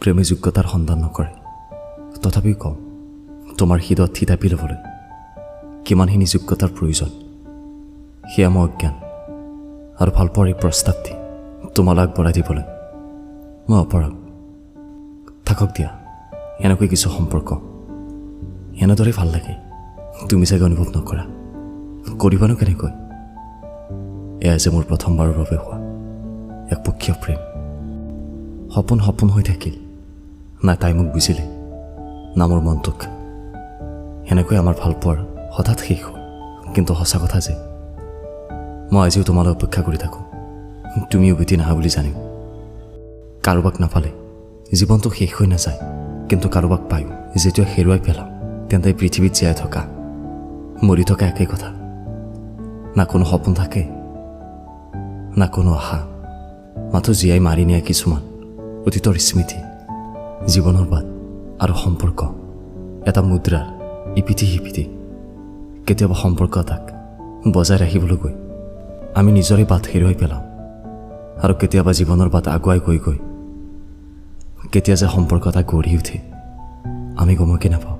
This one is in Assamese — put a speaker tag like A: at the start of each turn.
A: প্ৰেমে যোগ্যতাৰ সন্ধান নকৰে তথাপিও কওঁ তোমাৰ হৃদয়ত থিতাপি ল'বলৈ কিমানখিনি যোগ্যতাৰ প্ৰয়োজন সেয়া মই অজ্ঞান আৰু ভালপোৱাৰ এই প্ৰস্তাৱ দি তোমালৈ আগবঢ়াই দিবলৈ মই অপৰাগ থাকক দিয়া এনেকৈ কিছু সম্পৰ্ক এনেদৰে ভাল লাগে তুমি চাগে অনুভৱ নকৰা কৰিবানো কেনেকৈ এয়া যে মোৰ প্ৰথমবাৰৰ বাবে হোৱা একপক্ষীয় প্ৰেম সপোন সপোন হৈ থাকিল না তাই মোক বুজিলে না মোৰ মনটোক এনেকৈ আমাৰ ভালপোৱাৰ হঠাৎ শেষ হ'ল কিন্তু সঁচা কথা যে মই আজিও তোমালৈ অপেক্ষা কৰি থাকোঁ তুমি উভতি নাহা বুলি জানিম কাৰোবাক নাপালে জীৱনটো শেষ হৈ নাযায় কিন্তু কাৰোবাক পায়ো যেতিয়া হেৰুৱাই পেলাওঁ তেন্তে পৃথিৱীত জীয়াই থকা মৰি থকা একেই কথা না কোনো সপোন থাকে না কোনো আশা মাথো জীয়াই মাৰি নিয়া কিছুমান অতীতৰ স্মৃতি জীৱনৰ বাট আৰু সম্পৰ্ক এটা মুদ্ৰাৰ ইপিঠি সিপিঠি কেতিয়াবা সম্পৰ্ক এটাক বজাই ৰাখিবলৈ গৈ আমি নিজৰে বাট হেৰুৱাই পেলাওঁ আৰু কেতিয়াবা জীৱনৰ বাট আগুৱাই গৈ গৈ কেতিয়া যে সম্পৰ্ক এটা গঢ়ি উঠে আমি গমকে নাপাওঁ